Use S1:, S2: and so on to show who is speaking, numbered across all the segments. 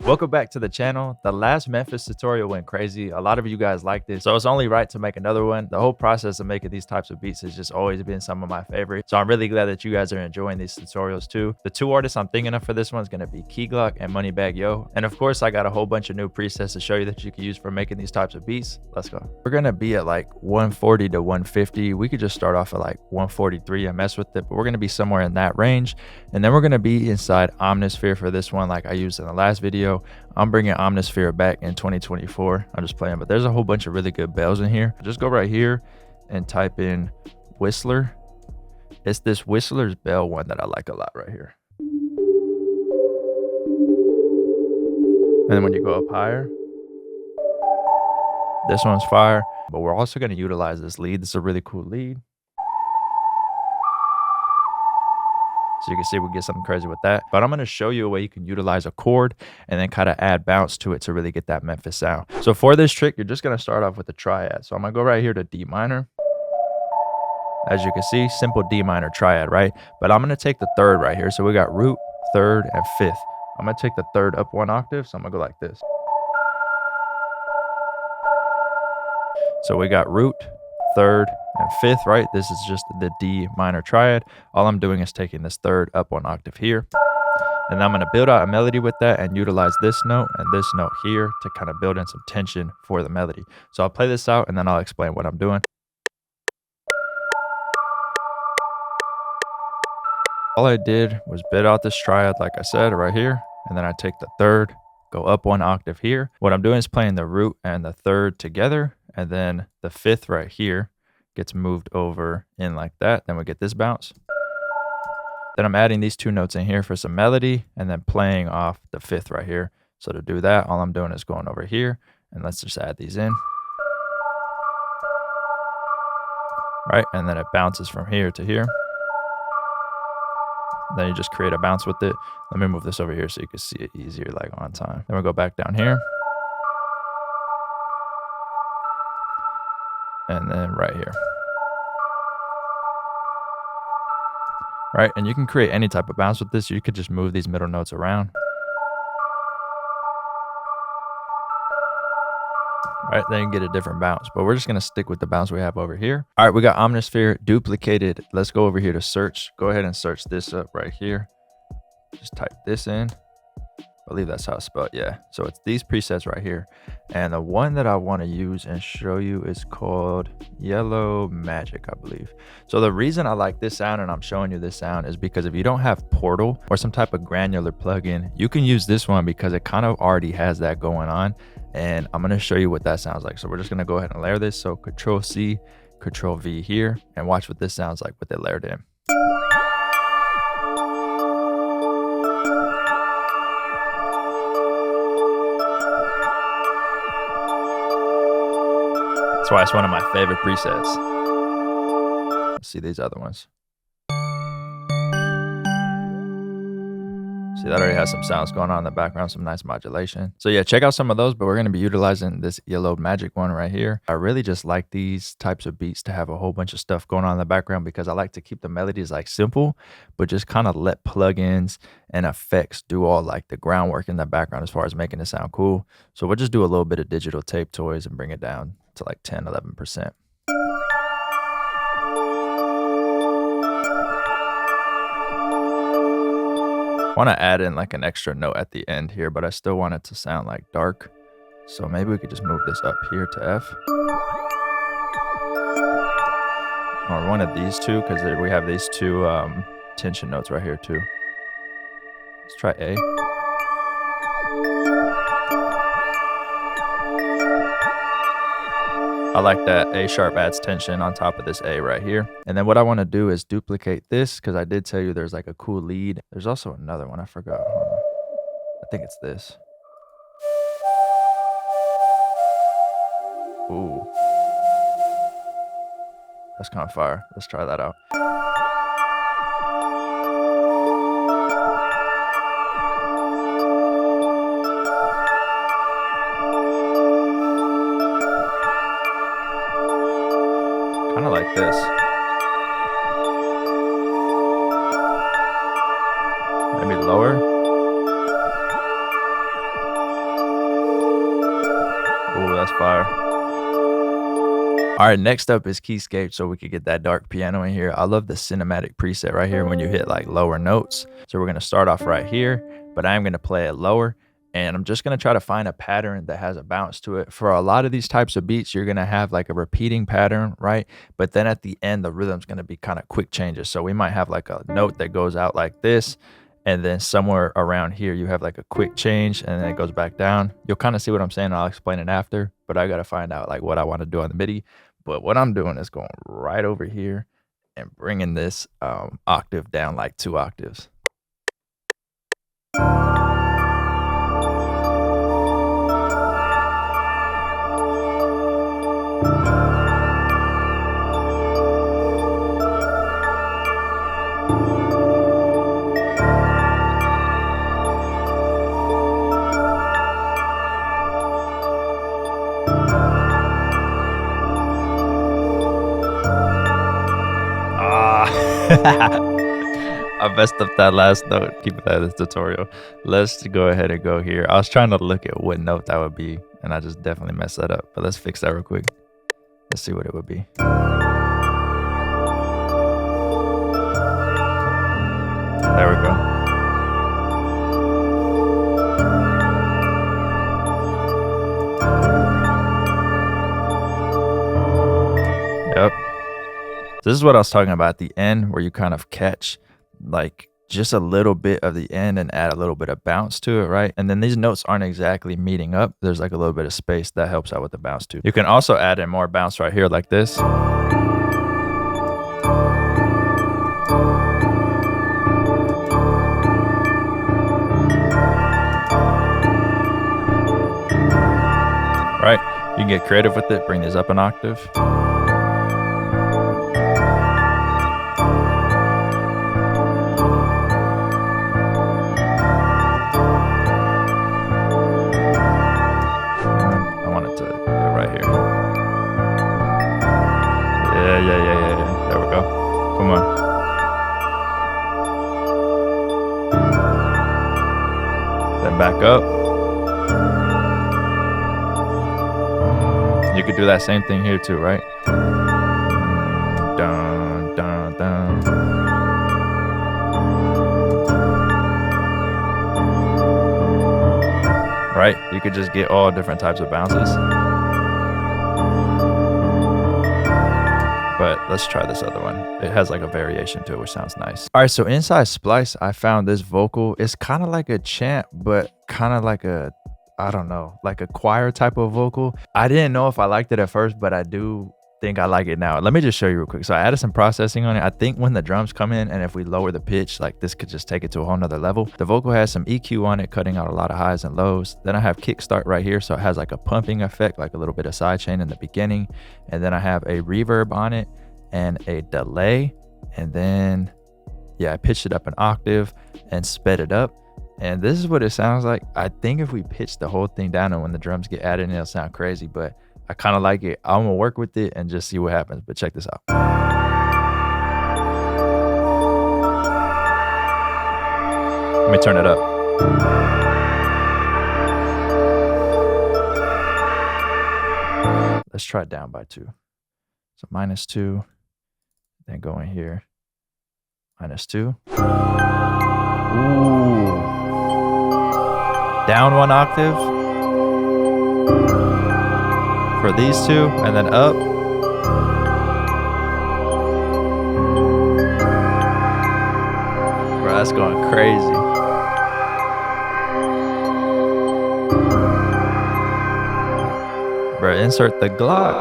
S1: Welcome back to the channel. The last Memphis tutorial went crazy. A lot of you guys liked it, so it's only right to make another one. The whole process of making these types of beats has just always been some of my favorites. So I'm really glad that you guys are enjoying these tutorials too. The two artists I'm thinking of for this one is going to be Keycap and Moneybag Yo. And of course, I got a whole bunch of new presets to show you that you can use for making these types of beats. Let's go. We're going to be at like 140 to 150. We could just start off at like 143 and mess with it, but we're going to be somewhere in that range. And then we're going to be inside Omnisphere for this one, like I used in the last video. I'm bringing Omnisphere back in 2024. I'm just playing, but there's a whole bunch of really good bells in here. Just go right here and type in Whistler. It's this Whistler's bell one that I like a lot right here. And then when you go up higher, this one's fire, but we're also going to utilize this lead. This is a really cool lead. So you can see we get something crazy with that. But I'm going to show you a way you can utilize a chord and then kind of add bounce to it to really get that Memphis sound. So for this trick, you're just going to start off with the triad. So I'm going to go right here to D minor. As you can see, simple D minor triad, right? But I'm going to take the third right here. So we got root, third, and fifth. I'm going to take the third up one octave. So I'm going to go like this. So we got root, third, and fifth, right? This is just the D minor triad. All I'm doing is taking this third up one octave here. And I'm going to build out a melody with that and utilize this note and this note here to kind of build in some tension for the melody. So I'll play this out and then I'll explain what I'm doing. All I did was bid out this triad, like I said, right here. And then I take the third, go up one octave here. What I'm doing is playing the root and the third together. And then the fifth right here gets moved over in like that. Then we get this bounce. Then I'm adding these two notes in here for some melody and then playing off the fifth right here. So to do that, all I'm doing is going over here and let's just add these in. Right, and then it bounces from here to here. Then you just create a bounce with it. Let me move this over here so you can see it easier, like on time. Then we'll go back down here. And then right here. Right, and you can create any type of bounce with this. You could just move these middle notes around. Right, then you get a different bounce, but we're just gonna stick with the bounce we have over here. All right, we got Omnisphere duplicated. Let's go over here to search. Go ahead and search this up right here. Just type this in. I believe that's how it's spelled. Yeah, so it's these presets right here, and the one that I want to use and show you is called Yellow Magic, I believe. So the reason I like this sound and I'm showing you this sound is because if you don't have Portal or some type of granular plugin, you can use this one because it kind of already has that going on, and I'm going to show you what that sounds like. So we're just going to go ahead and layer this. So Control C, Control V here, and watch what this sounds like with it layered in. That's why it's one of my favorite presets. Let's see these other ones. See, that already has some sounds going on in the background, some nice modulation. So yeah, check out some of those, but we're going to be utilizing this Yellow Magic one right here. I really just like these types of beats to have a whole bunch of stuff going on in the background because I like to keep the melodies like simple, but just kind of let plugins and effects do all like the groundwork in the background as far as making it sound cool. So we'll just do a little bit of digital tape toys and bring it down to like 10, 11%. I want to add in like an extra note at the end here, but I still want it to sound like dark. So maybe we could just move this up here to F. Or one of these two, because we have these two tension notes right here too. Let's try A. I like that A sharp adds tension on top of this A right here. And then what I want to do is duplicate this because I did tell you there's like a cool lead. There's also another one I forgot. I think it's this. Ooh. That's kind of fire. Let's try that out. Kind of like this. Maybe lower. that's fire. All right, next up is Keyscape, so we could get that dark piano in here. I love the cinematic preset right here when you hit like lower notes. So we're gonna start off right here, but I am gonna play it lower. And I'm just gonna try to find a pattern that has a bounce to it. For a lot of these types of beats, you're gonna have like a repeating pattern, right? But then at the end, the rhythm's gonna be kind of quick changes. So we might have like a note that goes out like this, and then somewhere around here, you have like a quick change, and then it goes back down. You'll kind of see what I'm saying. I'll explain it after, but I gotta find out like what I wanna do on the MIDI. But what I'm doing is going right over here and bringing this octave down like 2 octaves. I messed up that last note. Keep that as tutorial. Let's go ahead and go here. I was trying to look at what note that would be, and I just definitely messed that up. But let's fix that real quick. Let's see what it would be. There we go. Yep. So this is what I was talking about at the end, where you kind of catch like just a little bit of the end and add a little bit of bounce to it, right? And then these notes aren't exactly meeting up. There's like a little bit of space that helps out with the bounce too. You can also add in more bounce right here like this. Right? You can get creative with it, bring these up an octave. Yeah. There we go. Come on. Then back up. You could do that same thing here too, right? Dun, dun, dun. Right? You could just get all different types of bounces. But let's try this other one. It has like a variation to it, which sounds nice. All right, so inside Splice, I found this vocal. It's kind of like a chant, but kind of like a, I don't know, like a choir type of vocal. I didn't know if I liked it at first, but I do think I like it now. Let me just show you real quick. So I added some processing on it. I think when the drums come in and if we lower the pitch, like this could just take it to a whole nother level. The vocal has some EQ on it, cutting out a lot of highs and lows. Then I have kickstart right here. So it has like a pumping effect, like a little bit of sidechain in the beginning. And then I have a reverb on it and a delay. And then, yeah, I pitched it up an octave and sped it up. And this is what it sounds like. I think if we pitch the whole thing down and when the drums get added in, it'll sound crazy, but I kind of like it. I'm gonna work with it and just see what happens, but check this out. Let me turn it up. Let's try it down by 2. So -2, then go in here, -2. Ooh. Down 1 octave for these 2, and then up. Bro, that's going crazy. Bro, insert the Glock.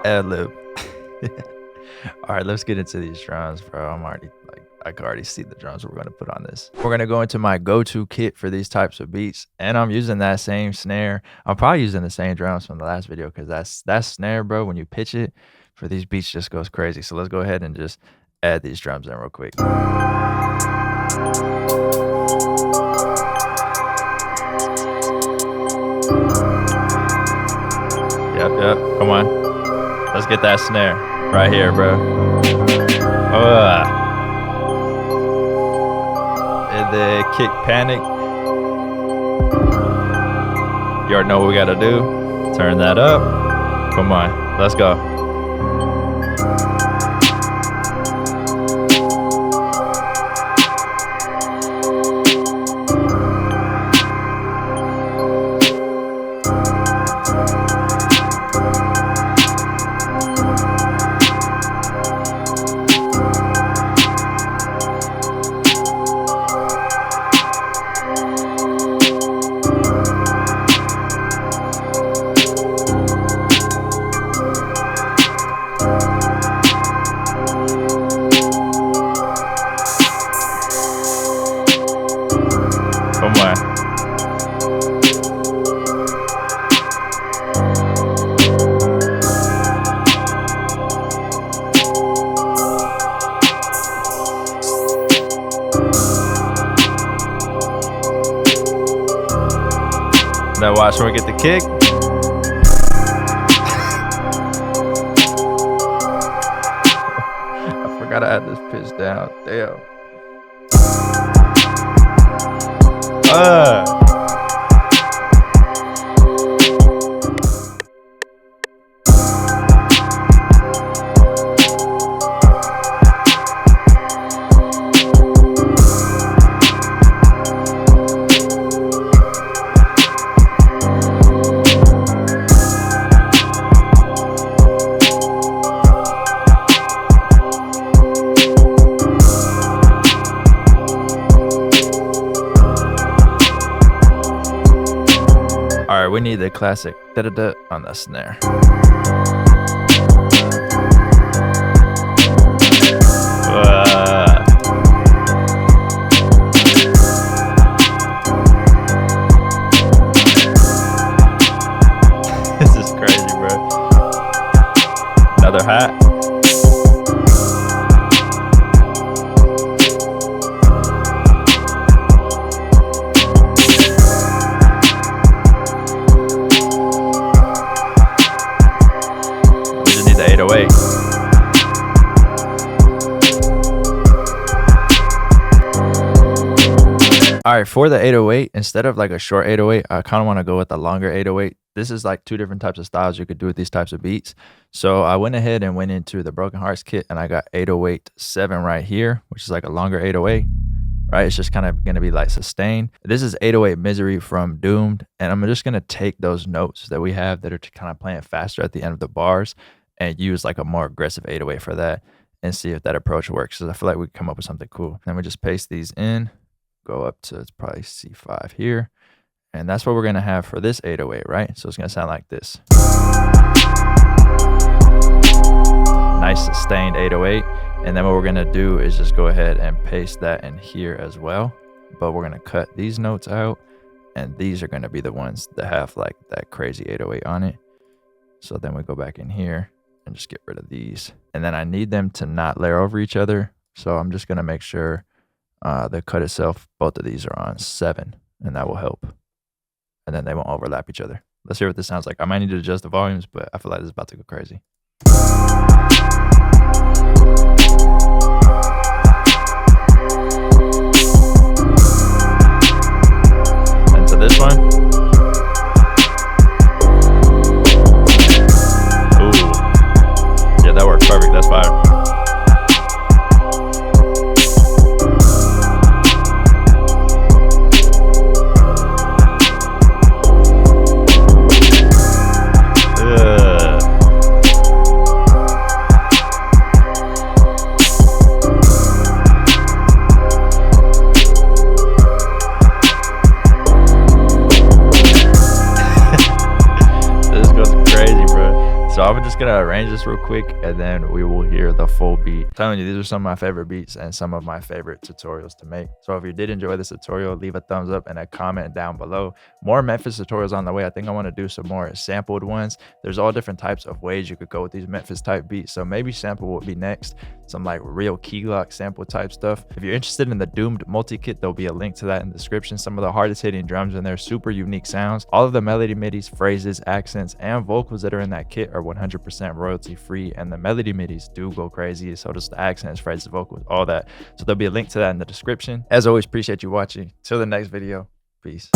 S1: Ad-lib. All right, let's get into these drums, bro. I'm already like, I can already see the drums we're gonna put on this. We're gonna go into my go-to kit for these types of beats, and I'm using that same snare. I'm probably using the same drums from the last video because that snare, bro, when you pitch it for these beats just goes crazy. So let's go ahead and just add these drums in real quick. Yep, come on. Let's get that snare right here, bro. And then kick panic. You already know what we gotta do. Turn that up. Come on, let's go. Come on. Now watch when we get the kick. I forgot to add this pitch down. Damn. All right, we need the classic da-da-da on the snare. This is crazy, bro. Another hat. The 808. All right, for the 808, instead of like a short 808, I kind of want to go with the longer 808. This is like two different types of styles you could do with these types of beats. So I went ahead and went into the Broken Hearts kit, and I got 808-7 right here, which is like a longer 808. Right, it's just kind of gonna be like sustained. This is 808 Misery from Doomed, and I'm just gonna take those notes that we have that are kind of playing faster at the end of the bars and use like a more aggressive 808 for that and see if that approach works. Because I feel like we can come up with something cool. Then we just paste these in, go up to, it's probably C5 here. And that's what we're gonna have for this 808, right? So it's gonna sound like this. Nice sustained 808. And then what we're gonna do is just go ahead and paste that in here as well. But we're gonna cut these notes out, and these are gonna be the ones that have like that crazy 808 on it. So then we go back in here and just get rid of these. And then I need them to not layer over each other. So I'm just gonna make sure the cut itself, both of these are on 7, and that will help. And then they won't overlap each other. Let's hear what this sounds like. I might need to adjust the volumes, but I feel like this is about to go crazy. And to this one. Ooh. Yeah, that worked perfect. That's fire. So I'm just gonna arrange this real quick, and then we will hear the full beat. I'm telling you, these are some of my favorite beats and some of my favorite tutorials to make. So if you did enjoy this tutorial, leave a thumbs up and a comment down below. More Memphis tutorials on the way. I think I want to do some more sampled ones. There's all different types of ways you could go with these Memphis type beats. So maybe sample will be next. Some like real key lock sample type stuff. If you're interested in the Doomed multi-kit, there'll be a link to that in the description. Some of the hardest hitting drums in there, super unique sounds. All of the melody midis, phrases, accents, and vocals that are in that kit are 100% royalty free, and the melody midis do go crazy. So does the accents, phrases, vocals, all that. So there'll be a link to that in the description. As always, appreciate you watching. Till the next video, peace.